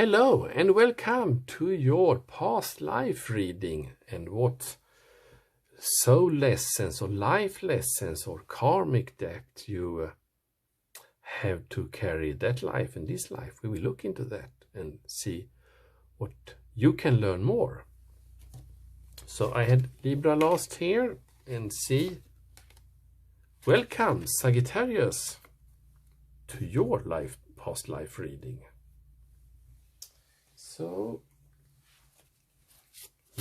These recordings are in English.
Hello and welcome to your past life reading and what soul lessons or life lessons or karmic debt you have to carry that life and this life. We will look into that and see what you can learn more. So I had Libra last here and see. Welcome Sagittarius to your past life reading. So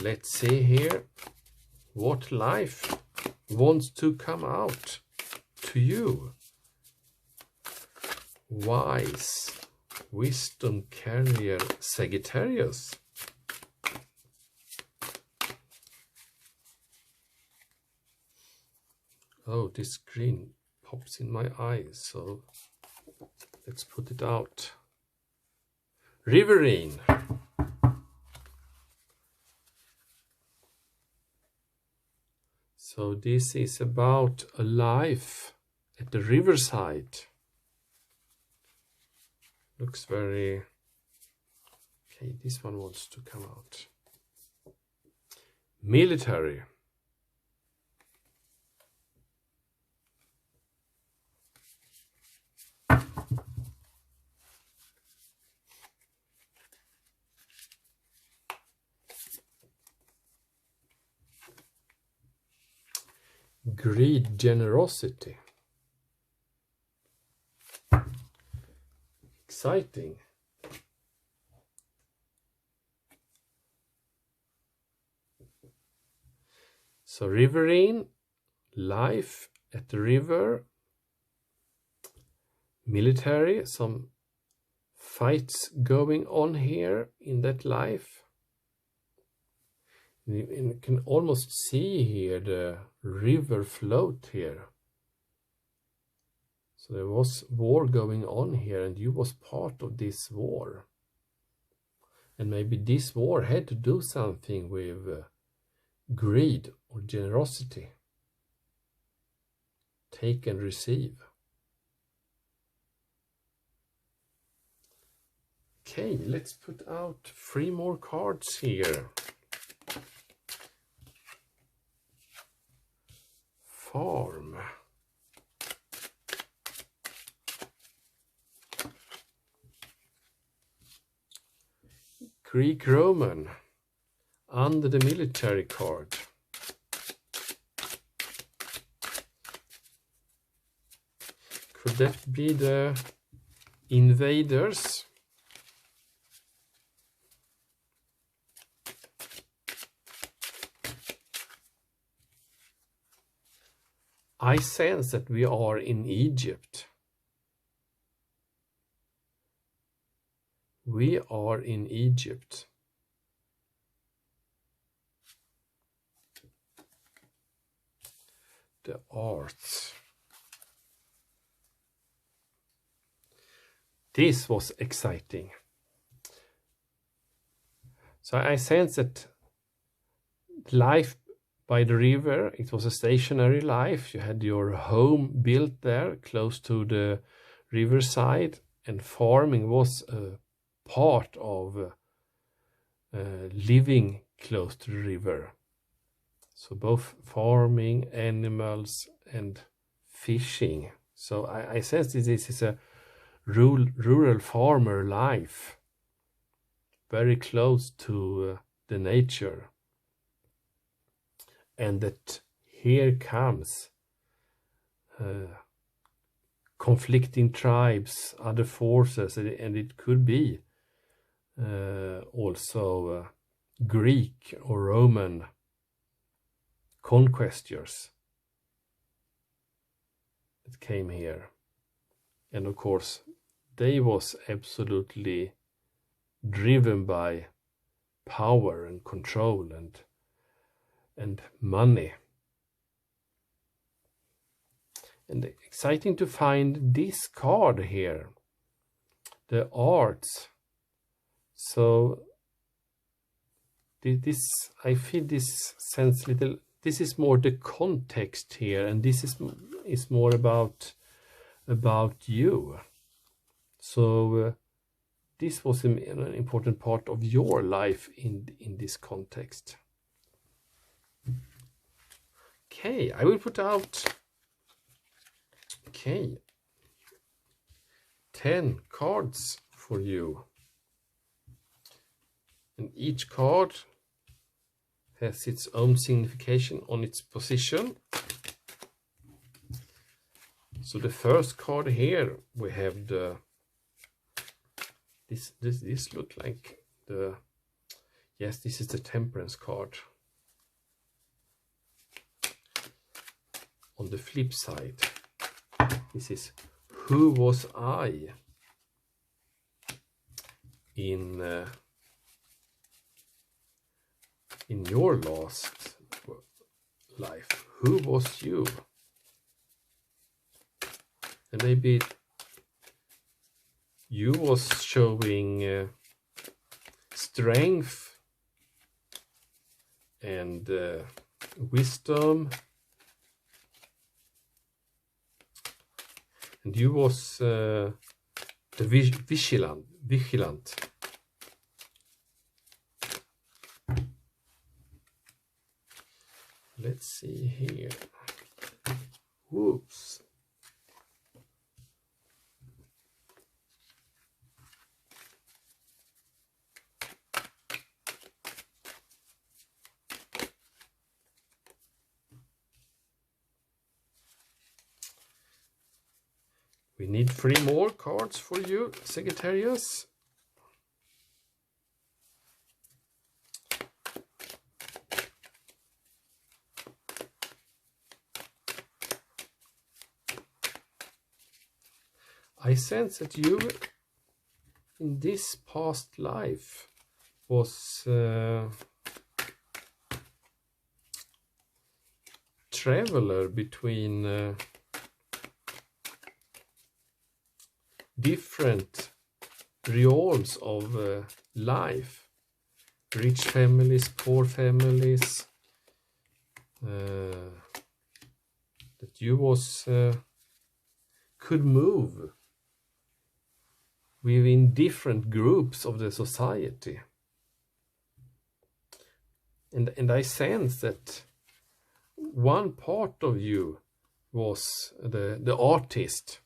let's see here what life wants to come out to you. Wise wisdom carrier Sagittarius. Oh, this green pops in my eyes, so let's put it out. Riverine. So this is about a life at the riverside. Looks very... Okay, this one wants to come out. Military. Greed, generosity. Exciting. So riverine, life at the river, military, some fights going on here in that life. You can almost see here the river float here. So there was war going on here and you was part of this war. And maybe this war had to do something with greed or generosity. Take and receive. Okay, let's put out 3 more cards here. Farm. Greek Roman under the military card. Could that be the invaders? I sense that we are in Egypt. We are in Egypt. The arts. This was exciting. So I sense that life by the river, it was a stationary life. You had your home built there, close to the riverside, and farming was a part of living close to the river. So both farming, animals, and fishing. So I sense this is a rural farmer life, very close to the nature. And that here comes conflicting tribes, other forces, and it could be also Greek or Roman conquistors that came here. And of course, they was absolutely driven by power and control and money. And exciting to find this card here, the arts. So this, I feel this sense little, this is more the context here, and this is more about you. So this was an important part of your life in this context. Okay, I will put out 10 cards for you, and each card has its own signification on its position. So the first card here, we have the this look like the, yes, this is the Temperance card. On the flip side, this is who was I in your last life? Who was you? And maybe you was showing strength and wisdom, and you was the vigilant. Let's see here. Whoops. We need 3 more cards for you, Sagittarius. I sense that you, in this past life, was traveler between different realms of life, rich families, poor families, that you was could move within different groups of the society, and I sense that one part of you was the artist.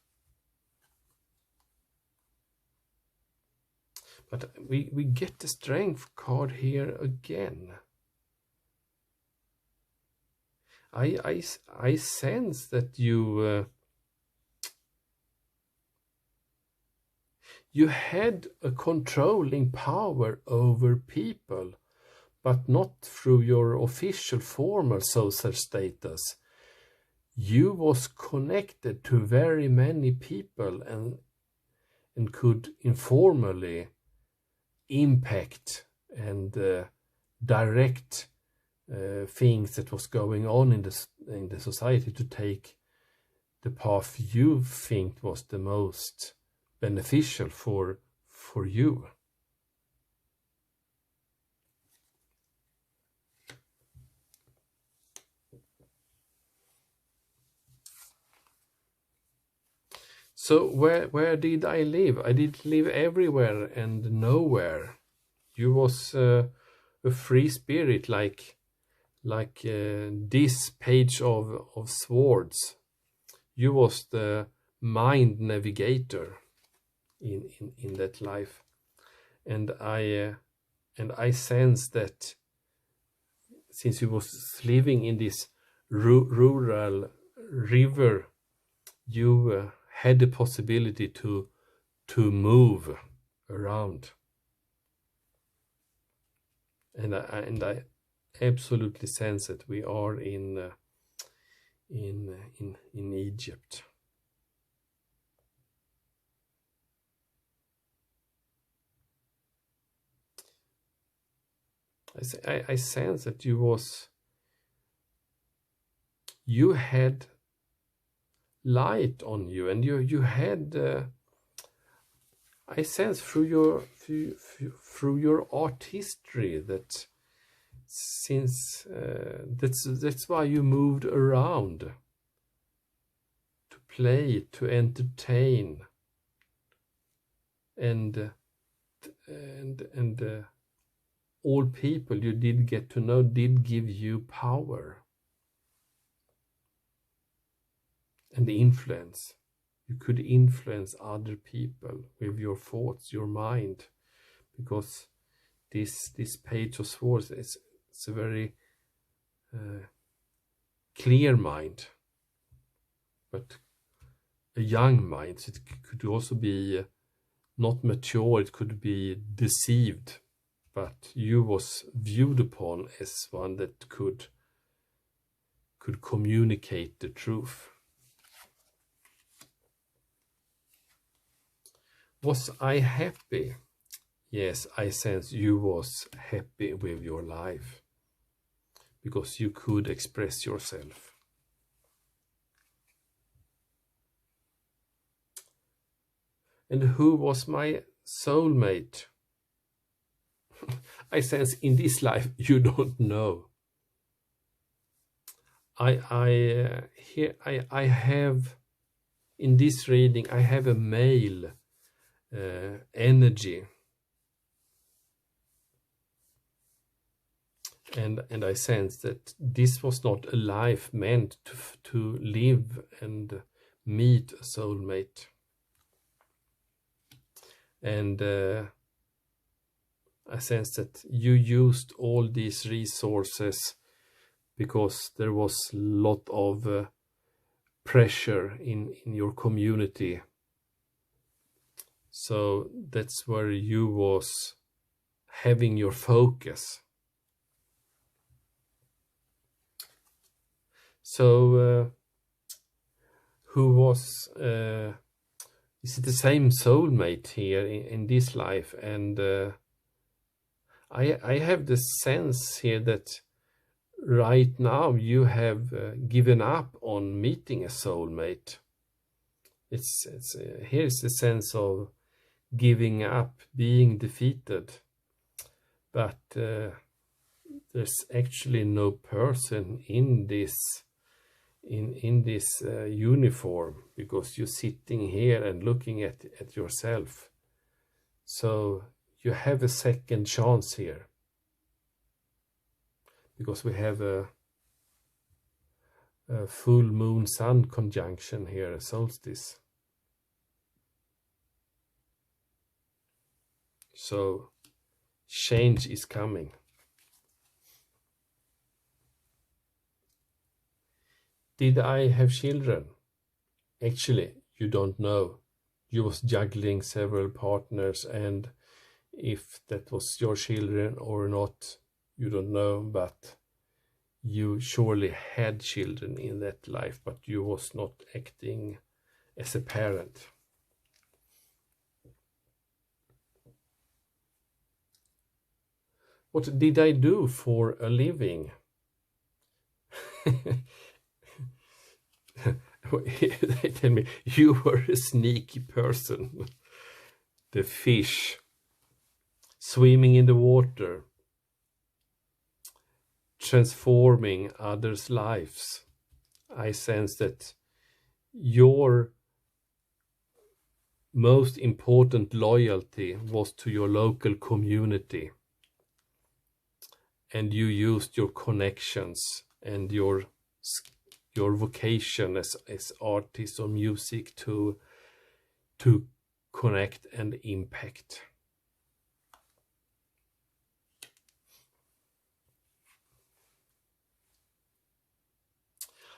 But we get the strength card here again. I sense that you had a controlling power over people, but not through your official formal social status. You was connected to very many people and could informally impact and direct things that was going on in the society to take the path you think was the most beneficial for you. So where did I live? I did live everywhere and nowhere. You was a free spirit, like this page of swords. You was the mind navigator in that life, and I sense that since you was living in this rural river, you had the possibility to move around, and I absolutely sense that we are in Egypt. I sense that you had light on you, and you had I sense through your art history that since that's why you moved around, to play, to entertain, and and all people you did get to know did give you power and influence. You could influence other people with your thoughts, your mind, because this Page of Swords it's a very clear mind, but a young mind. So it could also be not mature, it could be deceived, but you was viewed upon as one that could communicate the truth. Was I happy? Yes, I sense you was happy with your life because you could express yourself. And who was my soulmate? I sense in this life you don't know. I have in this reading I have a male energy, and I sense that this was not a life meant to live and meet a soulmate. And I sense that you used all these resources because there was a lot of pressure in your community. So that's where you was having your focus. So who was is it the same soulmate here in this life? And I have the sense here that right now you have given up on meeting a soulmate. It's here's the sense of giving up, being defeated, but there's actually no person in this uniform, because you're sitting here and looking at yourself. So you have a second chance here, because we have a full moon sun conjunction here, a solstice. So change is coming. Did I have children? Actually, you don't know. You was juggling several partners, and if that was your children or not, you don't know, but you surely had children in that life, but you was not acting as a parent. What did I do for a living? They tell me you were a sneaky person. The fish swimming in the water, transforming others' lives. I sense that your most important loyalty was to your local community, and you used your connections and your vocation as artist or music to connect and impact.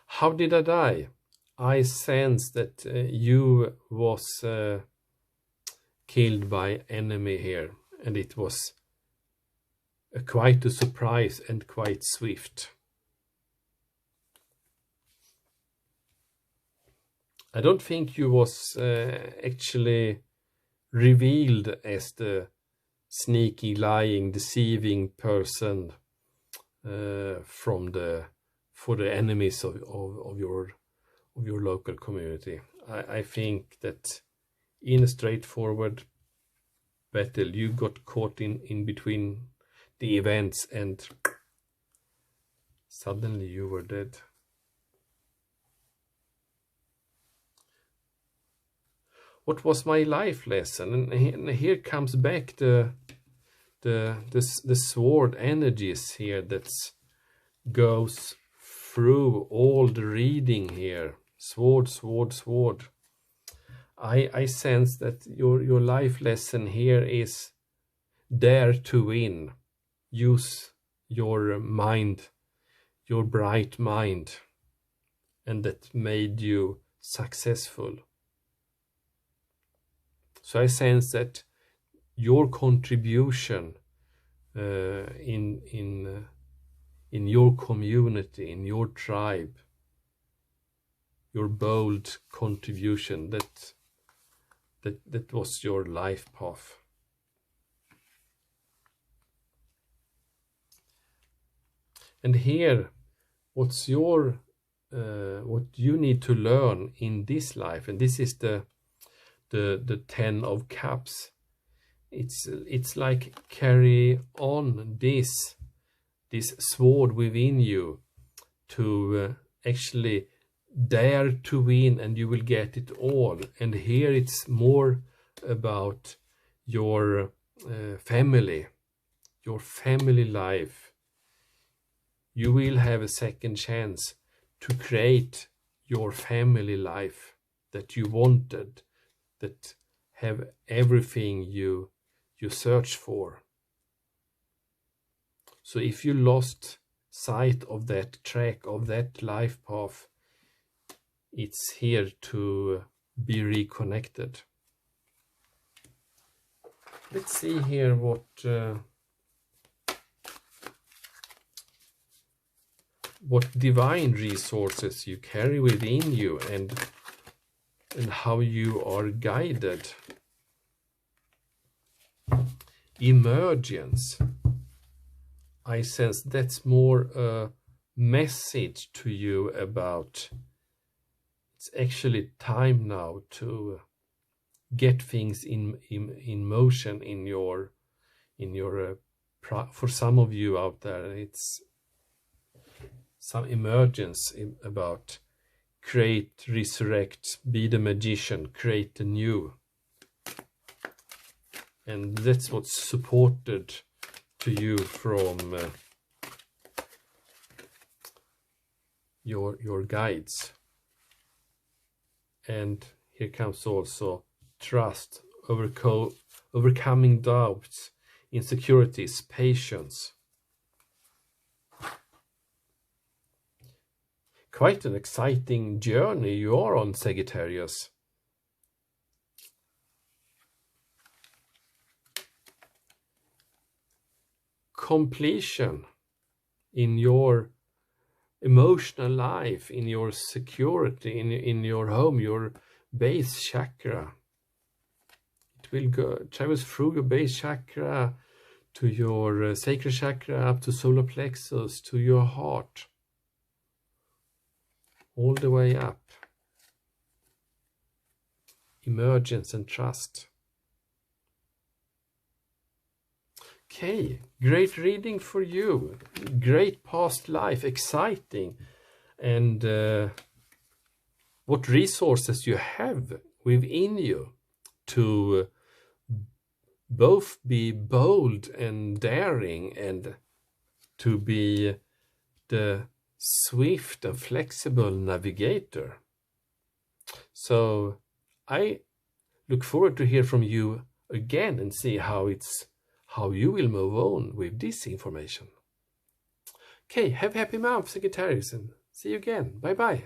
How did I die? I sense that you was killed by enemy here, and it was quite a surprise and quite swift. I don't think you was actually revealed as the sneaky, lying, deceiving person for the enemies of your local community. I think that in a straightforward battle, you got caught in between the events, and suddenly you were dead. what was my life lesson? And here comes back the sword energies here that goes through all the reading here. Sword, sword, sword. I sense that your life lesson here is dare to win. Use your mind, your bright mind, and that made you successful. So I sense that your contribution in your community, in your tribe, your bold contribution, that was your life path. And here, what's your what you need to learn in this life? And this is the 10 of Cups. It's like carry on this sword within you to actually dare to win, and you will get it all. And here it's more about your family, your family life. You will have a second chance to create your family life that you wanted, that have everything you search for. So if you lost sight of that track, of that life path, it's here to be reconnected. Let's see here what divine resources you carry within you, and how you are guided. Emergence. I sense that's more a message to you about it's actually time now to get things in motion in your for some of you out there. It's some emergence about create, resurrect, be the magician, create the new. And that's what's supported to you from your guides. And here comes also trust, overcoming doubts, insecurities, patience. Quite an exciting journey you are on, Sagittarius. Completion in your emotional life, in your security, in your home, your base chakra. It will travels through your base chakra to your sacral chakra, up to solar plexus, to your heart, all the way up. Emergence and trust. Okay, great reading for you. Great past life, exciting. And what resources you have within you to both be bold and daring, and to be the swift and flexible navigator. So I look forward to hear from you again and see how you will move on with this information. Okay, have a happy month, Sagittarius, and see you again. Bye bye.